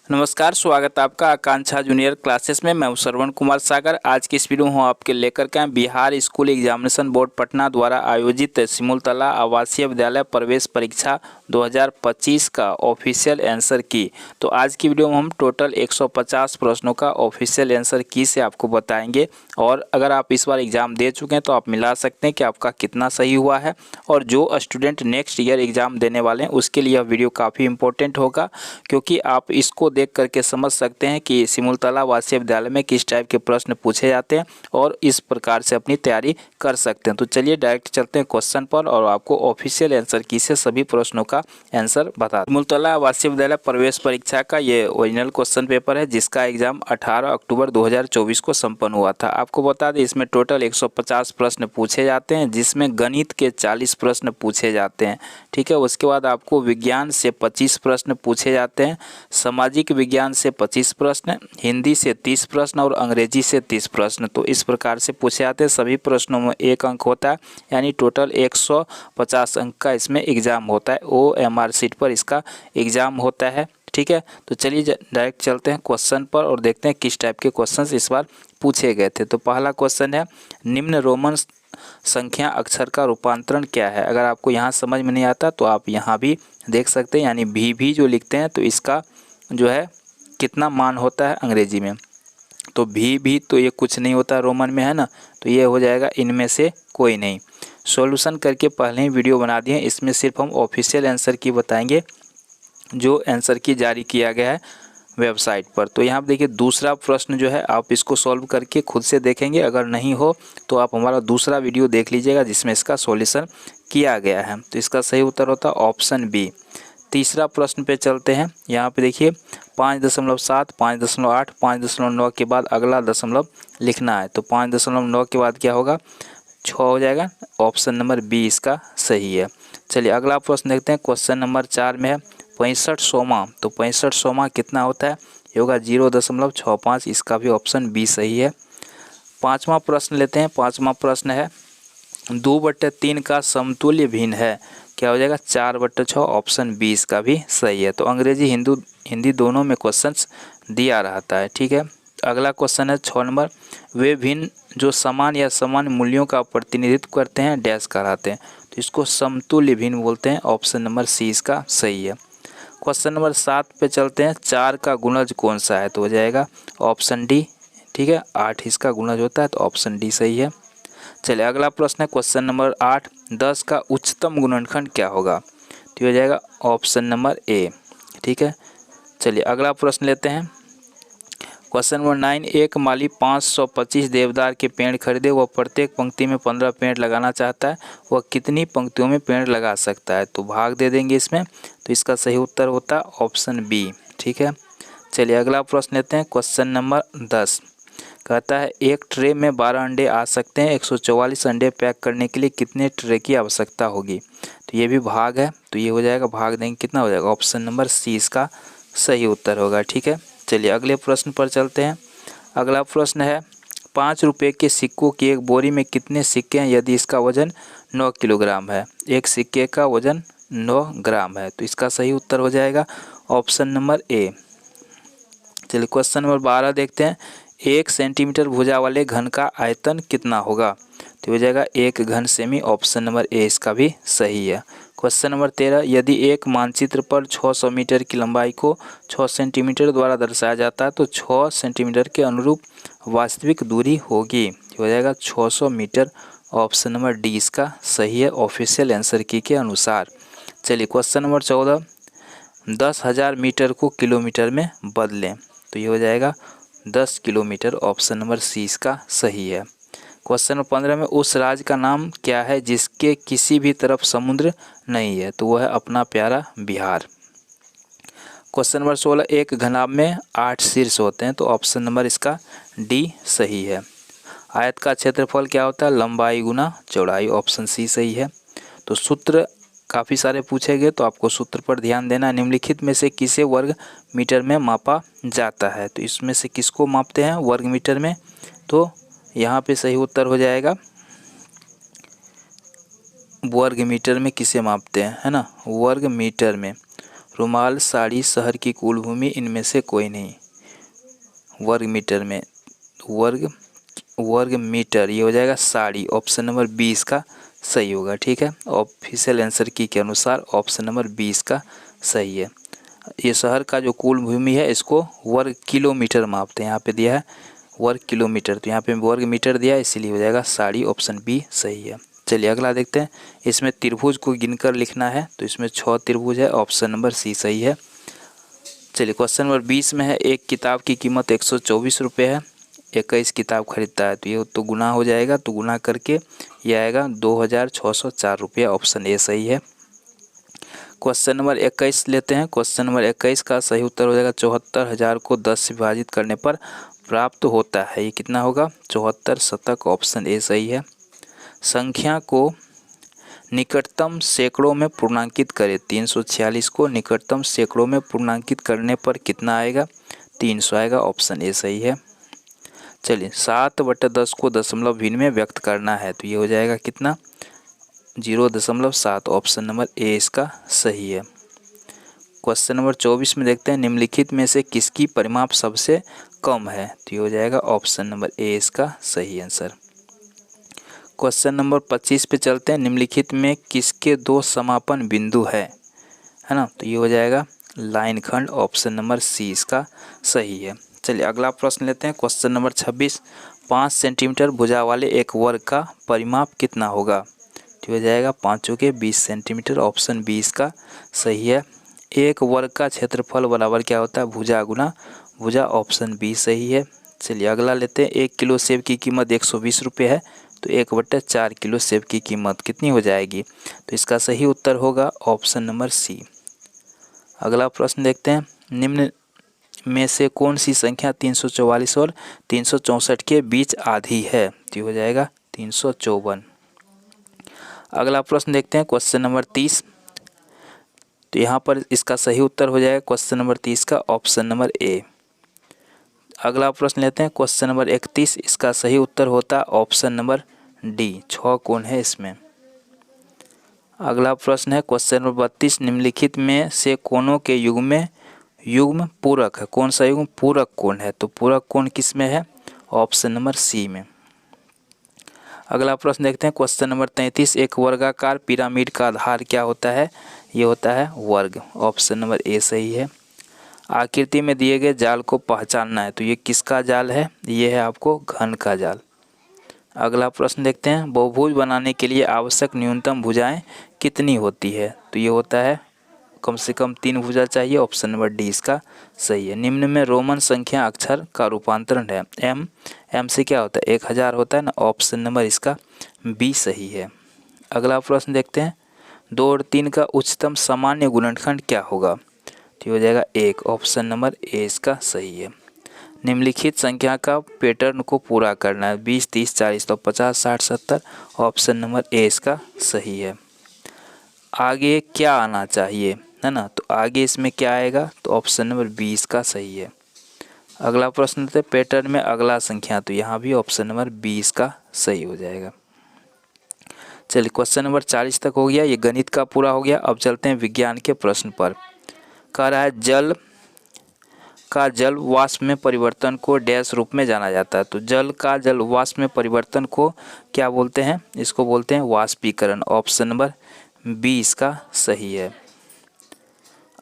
नमस्कार, स्वागत है आपका आकांक्षा जूनियर क्लासेस में। मैं हूं श्रवण कुमार सागर। आज की इस वीडियो में आपके लेकर के Bihar school examination board Patna द्वारा आयोजित सिमुलतला आवासीय विद्यालय प्रवेश परीक्षा 2025 का ऑफिशियल आंसर की। तो आज की वीडियो में हम टोटल 150 प्रश्नों का ऑफिशियल आंसर की से आपको बताएंगे। और अगर आप इस बार एग्जाम दे चुके हैं तो आप मिला सकते हैं कि आपका कितना सही हुआ है। और जो स्टूडेंट नेक्स्ट ईयर एग्जाम देने वाले हैं उसके लिए यह वीडियो काफ़ी इंपॉर्टेंट होगा, क्योंकि आप इसको देख करके समझ सकते हैं कि सिमुलतला आवासीय विद्यालय में किस टाइप के प्रश्न पूछे जाते हैं और इस प्रकार से अपनी तैयारी कर सकते हैं। तो चलिए डायरेक्ट चलते हैं क्वेश्चन पर और आपको ऑफिशियल आंसर की से सभी प्रश्नों का आंसर बता। सिमुलतला आवासीय विद्यालय प्रवेश परीक्षा का ये ओरिजिनल क्वेश्चन पेपर है, जिसका एग्जाम 18 अक्टूबर 2024 को संपन्न हुआ था। आपको बता दें इसमें टोटल 150 प्रश्न पूछे जाते हैं, जिसमें गणित के 40 प्रश्न पूछे जाते हैं। ठीक है, उसके बाद आपको विज्ञान से 25 प्रश्न पूछे जाते हैं, सामाजिक विज्ञान से 25 प्रश्न, हिंदी से 30 प्रश्न और अंग्रेजी से 30 प्रश्न। तो इस प्रकार से पूछे जाते हैं। सभी प्रश्नों में 1 अंक होता है, यानी टोटल 150 अंक का इसमें एग्जाम होता है। OMR सीट पर इसका एग्जाम होता है। ठीक है, तो चलिए डायरेक्ट चलते हैं क्वेश्चन पर और देखते हैं किस टाइप के क्वेश्चन इस बार पूछे गए थे। तो पहला क्वेश्चन है, निम्न रोमन संख्या अक्षर का रूपांतरण क्या है। अगर आपको यहाँ समझ में नहीं आता तो आप यहाँ भी देख सकते हैं, यानी भी जो लिखते हैं तो इसका जो है कितना मान होता है अंग्रेजी में। तो भी तो ये कुछ नहीं होता रोमन में, है ना। तो ये हो जाएगा इनमें से कोई नहीं। सॉल्यूशन करके पहले ही वीडियो बना दिए, इसमें सिर्फ हम ऑफिशियल आंसर की बताएंगे जो आंसर की जारी किया गया है वेबसाइट पर। तो यहाँ पर देखिए दूसरा प्रश्न जो है आप इसको सॉल्व करके खुद से देखेंगे। अगर नहीं हो तो आप हमारा दूसरा वीडियो देख लीजिएगा जिसमें इसका सॉल्यूशन किया गया है। तो इसका सही उत्तर होता है ऑप्शन बी। तीसरा प्रश्न पे चलते हैं। यहाँ पे देखिए 5.7, 5.8, 5.9 के बाद अगला दशमलव लिखना है। तो 5.9 के बाद क्या होगा, 6 हो जाएगा। ऑप्शन नंबर बी इसका सही है। चलिए अगला प्रश्न देखते हैं। क्वेश्चन नंबर 4 में है 65वां। तो 65वां कितना होता है, ये होगा 0.65। इसका भी ऑप्शन बी सही है। पाँचवा प्रश्न लेते हैं। पाँचवा प्रश्न है 2/3 का समतुल्य भिन्न है। क्या हो जाएगा, 4/6। ऑप्शन बी इसका भी सही है। तो अंग्रेजी हिंदी दोनों में क्वेश्चंस दिया रहता है। ठीक है, अगला क्वेश्चन है 6 नंबर, वे भिन्न जो समान या समान मूल्यों का प्रतिनिधित्व करते हैं डैश कहलाते हैं। तो इसको समतुल्य भिन्न बोलते हैं। ऑप्शन नंबर सी इसका सही है। क्वेश्चन नंबर 7 पे चलते हैं। 4 का गुणज कौन सा है, तो हो जाएगा ऑप्शन डी। ठीक है, 8 इसका गुणज होता है, तो ऑप्शन डी सही है। चलिए अगला प्रश्न है क्वेश्चन नंबर 8, 10 का उच्चतम गुणनखंड क्या होगा। तो हो जाएगा ऑप्शन नंबर ए। ठीक है, चलिए अगला प्रश्न लेते हैं। क्वेश्चन नंबर 9, एक माली 525 देवदार के पेड़ खरीदे, वह प्रत्येक पंक्ति में 15 पेड़ लगाना चाहता है, वह कितनी पंक्तियों में पेड़ लगा सकता है। तो भाग दे देंगे इसमें। तो इसका सही उत्तर होता है ऑप्शन बी। ठीक है, चलिए अगला प्रश्न लेते हैं। क्वेश्चन नंबर 10 कहता है एक ट्रे में 12 अंडे आ सकते हैं, 144 अंडे पैक करने के लिए कितने ट्रे की आवश्यकता होगी। तो ये भी भाग है, तो ये हो जाएगा, भाग देंगे कितना हो जाएगा, ऑप्शन नंबर सी इसका सही उत्तर होगा। ठीक है, चलिए अगले प्रश्न पर चलते हैं। अगला प्रश्न है 5 रुपये के सिक्कों की एक बोरी में कितने सिक्के हैं यदि इसका वजन 9 किलोग्राम है। एक सिक्के का वजन 9 ग्राम है। तो इसका सही उत्तर हो जाएगा ऑप्शन नंबर ए। चलिए क्वेश्चन नंबर 12 देखते हैं। 1 सेंटीमीटर भुजा वाले घन का आयतन कितना होगा। तो हो जाएगा 1 घन सेमी। ऑप्शन नंबर ए इसका भी सही है। क्वेश्चन नंबर 13, यदि एक मानचित्र पर 600 मीटर की लंबाई को 6 सेंटीमीटर द्वारा दर्शाया जाता है तो 6 सेंटीमीटर के अनुरूप वास्तविक दूरी होगी। हो जाएगा 600 मीटर। ऑप्शन नंबर डी इसका सही है ऑफिशियल आंसर की के अनुसार। चलिए क्वेश्चन नंबर 14, 10,000 मीटर को किलोमीटर में बदलें। तो ये हो जाएगा 10 किलोमीटर। ऑप्शन नंबर सी इसका सही है। क्वेश्चन नंबर 15 में उस राज्य का नाम क्या है जिसके किसी भी तरफ समुद्र नहीं है। तो वह है अपना प्यारा बिहार। क्वेश्चन नंबर 16, एक घनाभ में 8 शीर्ष होते हैं। तो ऑप्शन नंबर इसका डी सही है। आयत का क्षेत्रफल क्या होता है, लंबाई गुना चौड़ाई। ऑप्शन सी सही है। तो सूत्र काफ़ी सारे पूछे गए, तो आपको सूत्र पर ध्यान देना। निम्नलिखित में से किसे वर्ग मीटर में मापा जाता है। तो इसमें से किसको मापते हैं वर्ग मीटर में। तो यहाँ पे सही उत्तर हो जाएगा वर्ग मीटर में किसे मापते हैं, है ना, वर्ग मीटर में। रुमाल, साड़ी, शहर की कुल भूमि, इनमें से कोई नहीं। वर्ग मीटर में वर्ग मीटर, ये हो जाएगा साड़ी। ऑप्शन नंबर 20 का सही होगा। ठीक है, ऑफिशियल आंसर की के अनुसार ऑप्शन नंबर 20 का सही है। ये शहर का जो कुल भूमि है इसको वर्ग किलोमीटर मापते हैं। यहाँ पे दिया है वर्ग किलोमीटर, तो यहाँ पे वर्ग मीटर दिया है, इसीलिए हो जाएगा साड़ी। ऑप्शन बी सही है। चलिए अगला देखते हैं। इसमें त्रिभुज को गिनकर लिखना है, तो इसमें 6 त्रिभुज है। ऑप्शन नंबर सी सही है। चलिए क्वेश्चन नंबर 20 में है, एक किताब की कीमत 124 रुपये है, 21 किताब खरीदता है, तो ये तो गुना हो जाएगा, तो गुना करके ये आएगा 2604 रुपये। ऑप्शन ए सही है। क्वेश्चन नंबर 21 लेते हैं। क्वेश्चन नंबर 21 का सही उत्तर हो जाएगा 74,000 को 10 से विभाजित करने पर प्राप्त होता है। ये कितना होगा? 74 शतक। ऑप्शन ए सही है। संख्या को निकटतम सैकड़ों में पूर्णांकित करें। 346 को निकटतम सैकड़ों में पूर्णांकित करने पर कितना आएगा? 300 आएगा। ऑप्शन ए सही है। चलिए 7/10 को दशमलव भिन्न में व्यक्त करना है, तो ये हो जाएगा कितना? 0.7। ऑप्शन नंबर ए इसका सही है। क्वेश्चन नंबर 24 में देखते हैं, निम्नलिखित में से किसकी परिमाप सबसे कम है, तो ये हो जाएगा ऑप्शन नंबर ए इसका सही आंसर। क्वेश्चन नंबर 25 पे चलते हैं, निम्नलिखित में किसके 2 समापन बिंदु है ना, तो ये हो जाएगा लाइन खंड। ऑप्शन नंबर सी इसका सही है। चलिए अगला प्रश्न लेते हैं। क्वेश्चन नंबर 26, 5 सेंटीमीटर भुजा वाले एक वर्ग का परिमाप कितना होगा, तो हो जाएगा 5 के 20 सेंटीमीटर। ऑप्शन 20 का सही है। एक वर्ग का क्षेत्रफल बराबर क्या होता है? भुजा गुना भुजा। ऑप्शन बी सही है। चलिए अगला लेते हैं। 1 किलो सेब की कीमत 120 रुपये है, तो 1/4 किलो सेब की कीमत कितनी हो जाएगी, तो इसका सही उत्तर होगा ऑप्शन नंबर सी। अगला प्रश्न देखते हैं, निम्न में से कौन सी संख्या 344 और 364 के बीच आधी है, तो हो जाएगा 354। अगला प्रश्न देखते हैं क्वेश्चन नंबर 30, तो यहाँ पर इसका सही उत्तर हो जाएगा क्वेश्चन नंबर 30 का ऑप्शन नंबर ए। अगला प्रश्न लेते हैं क्वेश्चन नंबर 31, इसका सही उत्तर होता है ऑप्शन नंबर डी। 6 कोण है इसमें। अगला प्रश्न है क्वेश्चन नंबर 32, निम्नलिखित में से कोणों के युग्म पूरक है। कौन सा युग्म पूरक कोण है, तो पूरक कोण किस में है? ऑप्शन नंबर सी में। अगला प्रश्न देखते हैं क्वेश्चन नंबर 33, एक वर्गाकार पिरामिड का आधार क्या होता है, ये होता है वर्ग। ऑप्शन नंबर ए सही है। आकृति में दिए गए जाल को पहचानना है, तो ये किसका जाल है, ये है आपको घन का जाल। अगला प्रश्न देखते हैं, बहुभुज बनाने के लिए आवश्यक न्यूनतम भुजाएं कितनी होती है, तो ये होता है कम से कम 3 भुजा चाहिए। ऑप्शन नंबर डी इसका सही है। निम्न में रोमन संख्या अक्षर का रूपांतरण है। एम से क्या होता है? 1000 होता है ना। ऑप्शन नंबर इसका बी सही है। अगला प्रश्न देखते हैं, 2 और 3 का उच्चतम सामान्य गुणनखंड क्या होगा, तो हो जाएगा 1। ऑप्शन नंबर ए इसका सही है। निम्नलिखित संख्या का पैटर्न को पूरा करना है। 20, 30, 40, तो 50, 60, 70। ऑप्शन नंबर ए इसका सही है। आगे क्या आना चाहिए, है ना, तो आगे इसमें क्या आएगा, तो ऑप्शन नंबर 20 का सही है। अगला प्रश्न है पैटर्न में अगला संख्या, तो यहाँ भी ऑप्शन नंबर 20 का सही हो जाएगा। चलिए क्वेश्चन नंबर 40 तक हो गया, ये गणित का पूरा हो गया। अब चलते हैं विज्ञान के प्रश्न पर। कह रहा है जल वाष्प में परिवर्तन को डैश रूप में जाना जाता है, तो जल का जल वाष्प में परिवर्तन को क्या बोलते हैं, इसको बोलते हैं वाष्पीकरण। ऑप्शन नंबर 20 का सही है।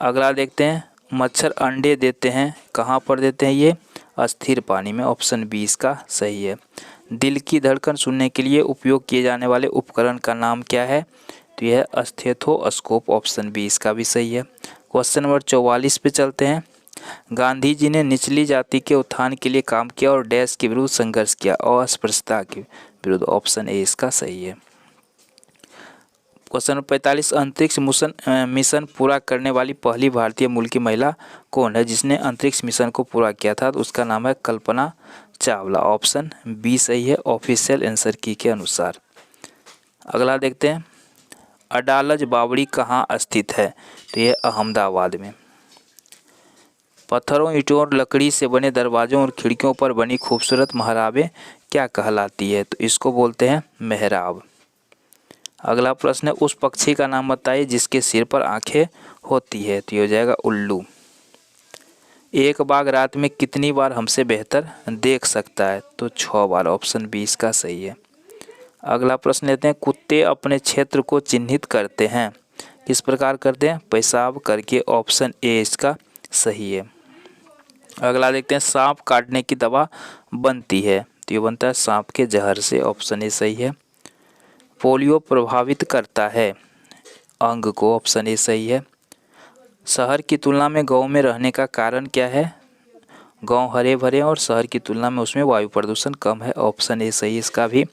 अगला देखते हैं, मच्छर अंडे देते हैं, कहाँ पर देते हैं, ये अस्थिर पानी में। ऑप्शन 20 का सही है। दिल की धड़कन सुनने के लिए उपयोग किए जाने वाले उपकरण का नाम क्या है, तो यह है स्टेथोस्कोप। ऑप्शन 20 का भी सही है। क्वेश्चन नंबर 44 पे चलते हैं, गांधी जी ने निचली जाति के उत्थान के लिए काम किया और डैश के विरुद्ध संघर्ष किया, अस्पृश्यता के विरुद्ध। ऑप्शन ए इसका सही है। क्वेश्चन नंबर 45, अंतरिक्ष मिशन पूरा करने वाली पहली भारतीय मूल की महिला कौन है, जिसने अंतरिक्ष मिशन को पूरा किया था, तो उसका नाम है कल्पना चावला। ऑप्शन बी सही है ऑफिशियल आंसर की के अनुसार। अगला देखते हैं, अडालज बावड़ी कहाँ स्थित है, तो ये अहमदाबाद में। पत्थरों, ईंटों और लकड़ी से बने दरवाजों और खिड़कियों पर बनी खूबसूरत महराबें क्या कहलाती है, तो इसको बोलते हैं मेहराब। अगला प्रश्न है उस पक्षी का नाम बताइए जिसके सिर पर आंखें होती है, तो ये हो जाएगा उल्लू। एक बाघ रात में कितनी बार हमसे बेहतर देख सकता है, तो 6 बार, ऑप्शन बी इसका सही है। अगला प्रश्न लेते हैं कुत्ते अपने क्षेत्र को चिन्हित करते हैं, किस प्रकार करते हैं, पेशाब करके, ऑप्शन ए इसका सही है। अगला देखते हैं सांप काटने की दवा बनती है, तो ये बनता है सांप के जहर से, ऑप्शन ए सही है। पोलियो प्रभावित करता है अंग को, ऑप्शन ए सही है। शहर की तुलना में गांव में रहने का कारण क्या है, गांव हरे भरे और शहर की तुलना में उसमें वायु प्रदूषण कम है, ऑप्शन ए सही इसका भी।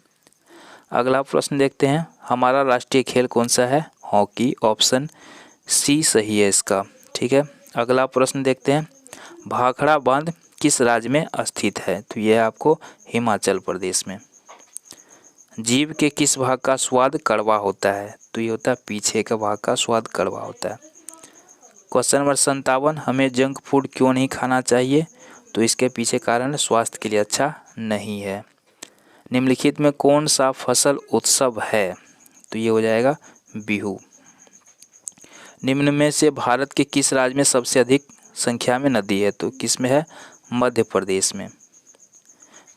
अगला प्रश्न देखते हैं हमारा राष्ट्रीय खेल कौन सा है, हॉकी, ऑप्शन सी सही है इसका, ठीक है। अगला प्रश्न देखते हैं भाखड़ा बांध किस राज्य में स्थित है, तो यह आपको हिमाचल प्रदेश में। जीभ के किस भाग का स्वाद कड़वा होता है, तो ये होता है पीछे का भाग का स्वाद कड़वा होता है। क्वेश्चन नंबर 57 हमें जंक फूड क्यों नहीं खाना चाहिए, तो इसके पीछे कारण स्वास्थ्य के लिए अच्छा नहीं है। निम्नलिखित में कौन सा फसल उत्सव है, तो ये हो जाएगा बिहू। निम्न में से भारत के किस राज्य में सबसे अधिक संख्या में नदी है, तो किस में है, मध्य प्रदेश में।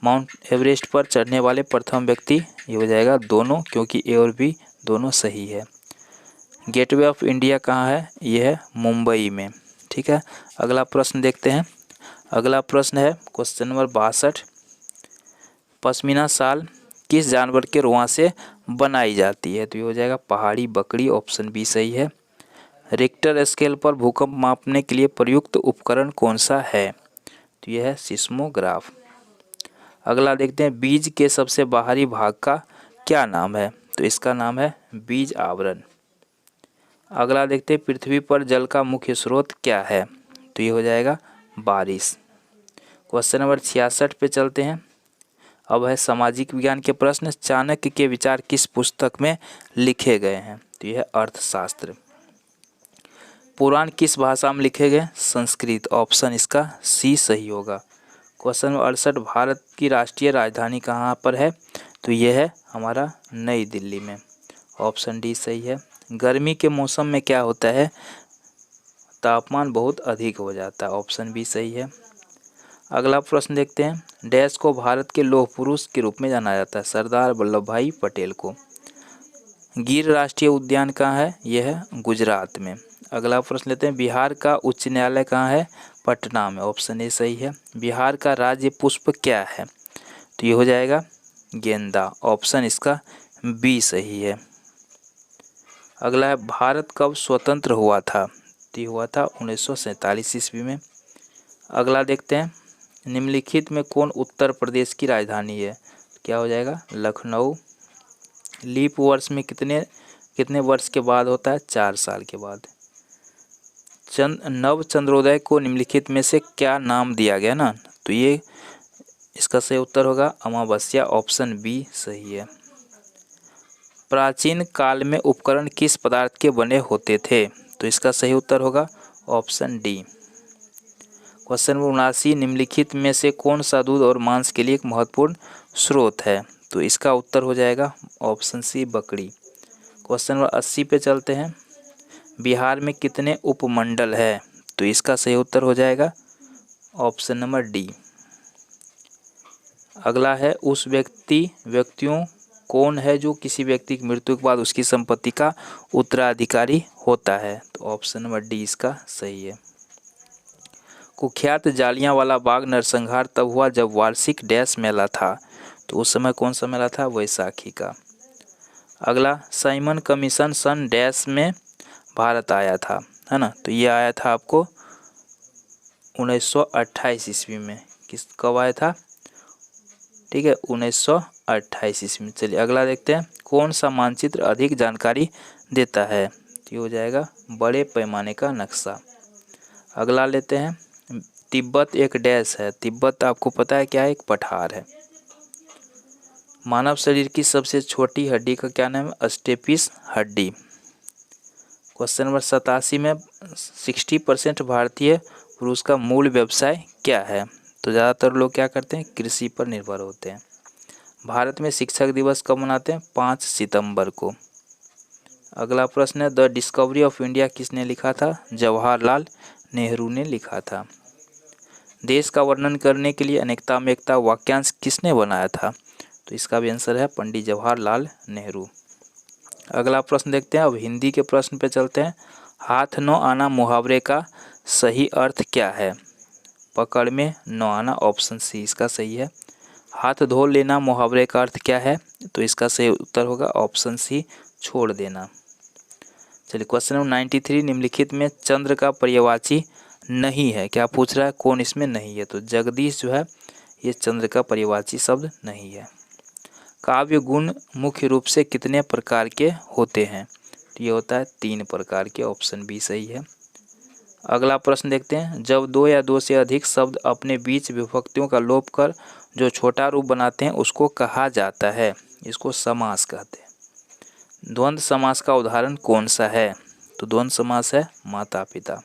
माउंट एवरेस्ट पर चढ़ने वाले प्रथम व्यक्ति, ये हो जाएगा दोनों, क्योंकि ए और बी दोनों सही है। गेटवे ऑफ इंडिया कहाँ है, ये है मुंबई में, ठीक है। अगला प्रश्न देखते हैं। अगला प्रश्न है क्वेश्चन नंबर 62 पश्मीना शाल किस जानवर के रुआं से बनाई जाती है, तो ये हो जाएगा पहाड़ी बकरी, ऑप्शन बी सही है। रिक्टर स्केल पर भूकंप मापने के लिए प्रयुक्त उपकरण कौन सा है, तो यह है सिस्मोग्राफ। अगला देखते हैं बीज के सबसे बाहरी भाग का क्या नाम है, तो इसका नाम है बीज आवरण। अगला देखते हैं पृथ्वी पर जल का मुख्य स्रोत क्या है, तो ये हो जाएगा बारिश। क्वेश्चन नंबर 66 पे चलते हैं। अब है सामाजिक विज्ञान के प्रश्न। चाणक्य के विचार किस पुस्तक में लिखे गए हैं, तो यह है अर्थशास्त्र। पुराण किस भाषा में लिखे गए, संस्कृत, ऑप्शन इसका सी सही होगा। क्वेश्चन नंबर 68 भारत की राष्ट्रीय राजधानी कहाँ पर है, तो यह है हमारा नई दिल्ली में, ऑप्शन डी सही है। गर्मी के मौसम में क्या होता है, तापमान बहुत अधिक हो जाता है, ऑप्शन बी सही है। अगला प्रश्न देखते हैं डैश को भारत के लौह पुरुष के रूप में जाना जाता है, सरदार वल्लभ भाई पटेल को। गिर राष्ट्रीय उद्यान कहाँ है, यह है गुजरात में। अगला प्रश्न लेते हैं बिहार का उच्च न्यायालय कहाँ है, पटना में, ऑप्शन ए सही है। बिहार का राज्य पुष्प क्या है, तो ये हो जाएगा गेंदा, ऑप्शन इसका बी सही है। अगला है भारत कब स्वतंत्र हुआ था, तो ये हुआ था 1947 ईस्वी में। अगला देखते हैं निम्नलिखित में कौन उत्तर प्रदेश की राजधानी है, क्या हो जाएगा लखनऊ। लीप वर्ष में कितने वर्ष के बाद होता है, 4 साल के बाद। नव चंद्रोदय को निम्नलिखित में से क्या नाम दिया गया ना, तो ये इसका सही उत्तर होगा अमावस्या, ऑप्शन बी सही है। प्राचीन काल में उपकरण किस पदार्थ के बने होते थे, तो इसका सही उत्तर होगा ऑप्शन डी। क्वेश्चन नंबर 79 निम्नलिखित में से कौन सा दूध और मांस के लिए एक महत्वपूर्ण स्रोत है, तो इसका उत्तर हो जाएगा ऑप्शन सी बकरी। क्वेश्चन नंबर 80 पे चलते हैं। बिहार में कितने उपमंडल है, तो इसका सही उत्तर हो जाएगा ऑप्शन नंबर डी। अगला है उस व्यक्तियों कौन है जो किसी व्यक्ति की मृत्यु के बाद उसकी संपत्ति का उत्तराधिकारी होता है, तो ऑप्शन नंबर डी इसका सही है। कुख्यात जालियांवाला बाग नरसंहार तब हुआ जब वार्षिक डैश मेला था, तो उस समय कौन सा मेला था, वैसाखी का। अगला साइमन कमीशन सन डैश में भारत आया था, है ना, तो ये आया था आपको 1928 ईस्वी में। कब आया था, ठीक है 1928 ईस्वी में। चलिए अगला देखते हैं कौन सा मानचित्र अधिक जानकारी देता है, तो ये हो जाएगा बड़े पैमाने का नक्शा। अगला लेते हैं तिब्बत एक डैश है, तिब्बत आपको पता है क्या है, एक पठार है। मानव शरीर की सबसे छोटी हड्डी का क्या नाम है, स्टेपिस हड्डी। क्वेश्चन नंबर 87 में 60% भारतीय पुरुष का मूल व्यवसाय क्या है, तो ज़्यादातर लोग क्या करते हैं, कृषि पर निर्भर होते हैं। भारत में शिक्षक दिवस कब मनाते हैं, 5 सितंबर को। अगला प्रश्न है, द डिस्कवरी ऑफ इंडिया किसने लिखा था? जवाहरलाल नेहरू ने लिखा था। देश का वर्णन करने के लिए अनेकता में एकता वाक्यांश किसने बनाया था? तो इसका भी आंसर है पंडित जवाहरलाल नेहरू। अगला प्रश्न देखते हैं। अब हिंदी के प्रश्न पे चलते हैं। हाथ न आना मुहावरे का सही अर्थ क्या है? पकड़ में न आना, ऑप्शन सी इसका सही है। हाथ धो लेना मुहावरे का अर्थ क्या है? तो इसका सही उत्तर होगा ऑप्शन सी, छोड़ देना। चलिए क्वेश्चन नंबर 93, निम्नलिखित में चंद्र का पर्यायवाची नहीं है, क्या पूछ रहा है? कौन इसमें नहीं है? तो जगदीश जो है ये चंद्र का पर्यायवाची शब्द नहीं है। काव्य गुण मुख्य रूप से कितने प्रकार के होते हैं? तो ये होता है 3 प्रकार के, ऑप्शन बी सही है। अगला प्रश्न देखते हैं। जब 2 या 2 से अधिक शब्द अपने बीच विभक्तियों का लोप कर जो छोटा रूप बनाते हैं उसको कहा जाता है? इसको समास कहते हैं। द्वंद्व समास का उदाहरण कौन सा है? तो द्वंद्व समास है माता पिता।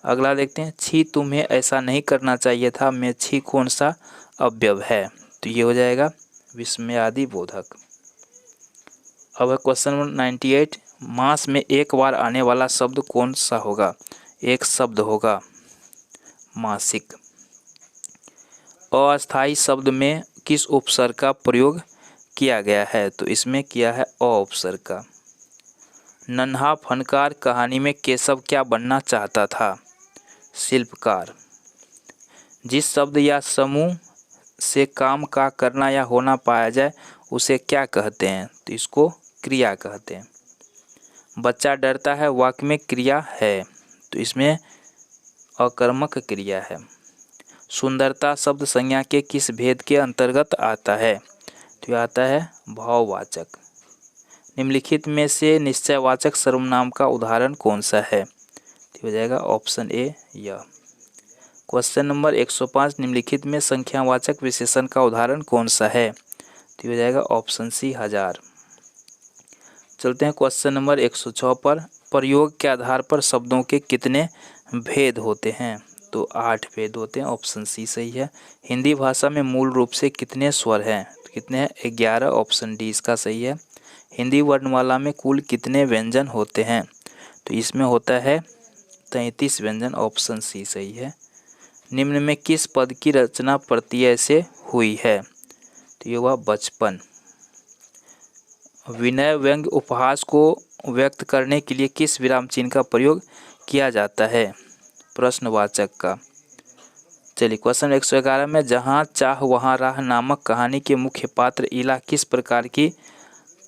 अगला देखते हैं। छी तुम्हें ऐसा नहीं करना चाहिए था में छी कौन सा अवयव है? तो ये हो जाएगा विस्मयादि बोधक। अब है क्वेश्चन नंबर 98, मास में एक बार आने वाला शब्द कौन सा होगा? एक शब्द होगा मासिक। अस्थायी शब्द में किस उपसर्ग का प्रयोग किया गया है? तो इसमें किया है अ उपसर्ग का। नन्हा फनकार कहानी में केशव क्या बनना चाहता था? शिल्पकार। जिस शब्द या समूह से काम का करना या होना पाया जाए उसे क्या कहते हैं? तो इसको क्रिया कहते हैं। बच्चा डरता है वाक्य में क्रिया है, तो इसमें अकर्मक क्रिया है। सुंदरता शब्द संज्ञा के किस भेद के अंतर्गत आता है? तो यह आता है भाववाचक। निम्नलिखित में से निश्चयवाचक सर्वनाम का उदाहरण कौन सा है? तो हो जाएगा ऑप्शन ए यह। क्वेश्चन नंबर 105, निम्नलिखित में संख्यावाचक विशेषण का उदाहरण कौन सा है? तो हो जाएगा ऑप्शन सी 1000। चलते हैं क्वेश्चन नंबर 106 पर। प्रयोग के आधार पर शब्दों के कितने भेद होते हैं? तो 8 भेद होते हैं, ऑप्शन सी सही है। हिंदी भाषा में मूल रूप से कितने स्वर हैं? तो कितने हैं? 11, ऑप्शन डी इसका सही है। हिंदी वर्णमाला में कुल कितने व्यंजन होते हैं? तो इसमें होता है 33 व्यंजन, ऑप्शन सी सही है। निम्न में किस पद की रचना प्रत्यय से हुई है? तो ये हुआ बचपन। विनय व्यंग उपहास को व्यक्त करने के लिए किस विराम चिन्ह का प्रयोग किया जाता है? प्रश्नवाचक का। चलिए क्वेश्चन 111 में, जहाँ चाह वहाँ राह नामक कहानी के मुख्य पात्र इला किस प्रकार की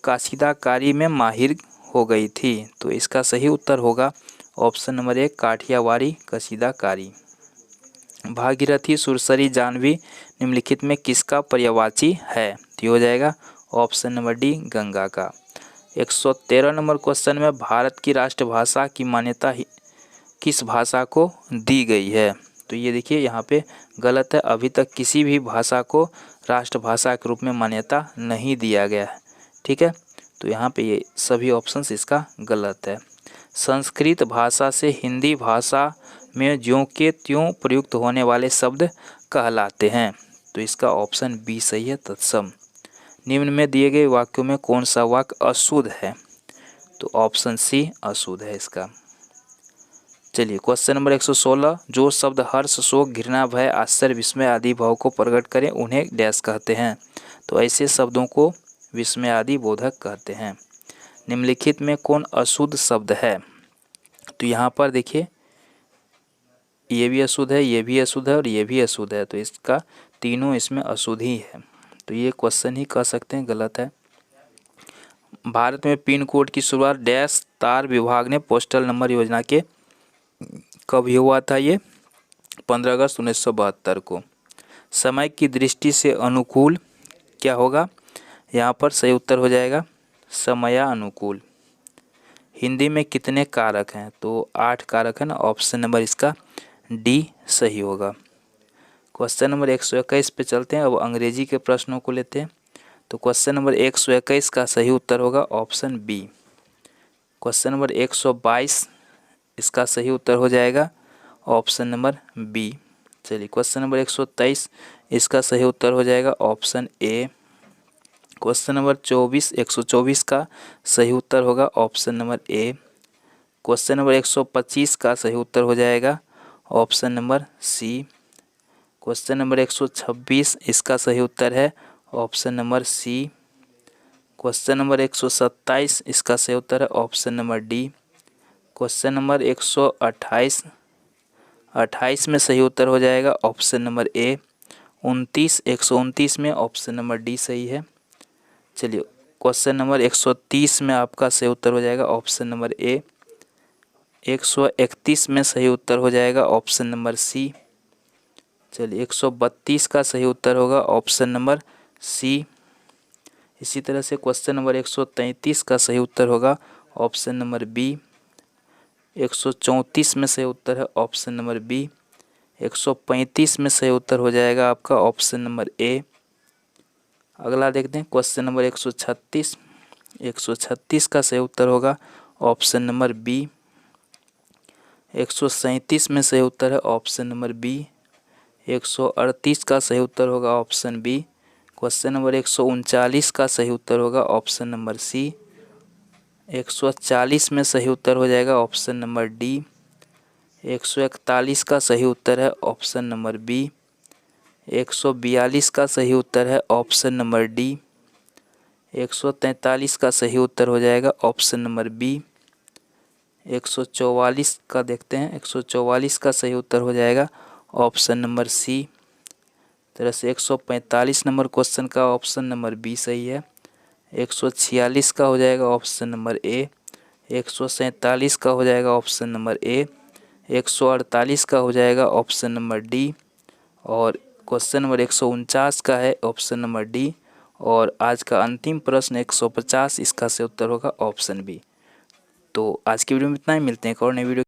काशिदाकारी में माहिर हो गई थी? तो इसका सही उत्तर होगा ऑप्शन नंबर 1, काठियावाड़ी कसीदाकारी। भागीरथी, सुरसरी, जाह्नवी निम्नलिखित में किसका पर्यायवाची है? तो हो जाएगा ऑप्शन नंबर डी, गंगा का। 113 नंबर क्वेश्चन में, भारत की राष्ट्रभाषा की मान्यता किस भाषा को दी गई है? तो ये देखिए यहाँ पे गलत है। अभी तक किसी भी भाषा को राष्ट्रभाषा के रूप में मान्यता नहीं दिया गया है, ठीक है। तो यहाँ पे ये सभी ऑप्शंस इसका गलत है। संस्कृत भाषा से हिंदी भाषा में ज्यों के त्यों प्रयुक्त होने वाले शब्द कहलाते हैं। तो इसका ऑप्शन बी सही है, तत्सम। निम्न में दिए गए वाक्यों में कौन सा वाक्य अशुद्ध है? तो ऑप्शन सी अशुद्ध है इसका। चलिए क्वेश्चन नंबर 116, जो शब्द हर्ष, शोक, घृणा, भय, आश्चर्य, विस्मय आदि भाव को प्रकट करें उन्हें डैश कहते हैं? तो ऐसे शब्दों को विस्मय आदि बोधक कहते हैं। निम्नलिखित में कौन अशुद्ध शब्द है? तो यहाँ पर देखिए ये भी अशुद्ध है, ये भी अशुद्ध है और ये भी अशुद्ध है, तो इसका तीनों इसमें अशुद्ध ही है, तो ये क्वेश्चन ही कह सकते हैं गलत है। भारत में पिन कोड की शुरुआत डैश तार विभाग ने पोस्टल नंबर योजना के कब हुआ था? ये 15 अगस्त 1972 को। समय की दृष्टि से अनुकूल क्या होगा? यहाँ पर सही उत्तर हो जाएगा समयानुकूल। हिंदी में कितने कारक हैं? तो 8 कारक है ना, ऑप्शन नंबर इसका डी सही होगा। क्वेश्चन नंबर 121 पे चलते हैं। अब अंग्रेजी के प्रश्नों को लेते हैं। तो क्वेश्चन नंबर 121 का सही उत्तर होगा ऑप्शन बी। क्वेश्चन नंबर 122 इसका सही उत्तर हो जाएगा ऑप्शन नंबर बी। चलिए क्वेश्चन नंबर 123 इसका सही उत्तर हो जाएगा ऑप्शन ए। क्वेश्चन नंबर 24 124 का सही उत्तर होगा option number A. Question number 125 का सही उत्तर हो जाएगा option number C. Question number 126 इसका सही उत्तर है option number C. Question number 127 इसका सही उत्तर है option number D. Question number 128 में सही उत्तर हो जाएगा ऑप्शन नंबर ए। 129 में ऑप्शन नंबर डी सही है। चलिए क्वेश्चन नंबर 130 में आपका सही उत्तर हो जाएगा ऑप्शन नंबर ए। 131 में सही उत्तर हो जाएगा ऑप्शन नंबर सी। चलिए 132 का सही उत्तर होगा ऑप्शन नंबर सी। इसी तरह से क्वेश्चन नंबर 133 का सही उत्तर होगा ऑप्शन नंबर बी। 134 में सही उत्तर है ऑप्शन नंबर बी। 135 में सही उत्तर हो जाएगा आपका ऑप्शन नंबर ए। अगला देखते हैं क्वेश्चन नंबर 136। 136 का सही उत्तर होगा ऑप्शन नंबर बी। 137 में सही उत्तर है ऑप्शन नंबर बी। 138 का सही उत्तर होगा ऑप्शन बी। क्वेश्चन नंबर 139 का सही उत्तर होगा ऑप्शन नंबर सी। 140 में सही उत्तर हो जाएगा ऑप्शन नंबर डी। 141 का सही उत्तर है ऑप्शन नंबर बी। 142 का सही उत्तर है ऑप्शन नंबर डी। 143 का सही उत्तर हो जाएगा ऑप्शन नंबर बी। 144 का देखते हैं। 144 का सही उत्तर हो जाएगा ऑप्शन नंबर सी। तरह से 145 नंबर क्वेश्चन का ऑप्शन नंबर बी सही है। 146 का हो जाएगा ऑप्शन नंबर ए। 147 का हो जाएगा ऑप्शन नंबर ए। 148 का हो जाएगा ऑप्शन नंबर डी। और क्वेश्चन नंबर 149 का है ऑप्शन नंबर डी। और आज का अंतिम प्रश्न 150 इसका सही उत्तर होगा ऑप्शन बी। तो आज की वीडियो में इतना ही, मिलते हैं एक और नई वीडियो।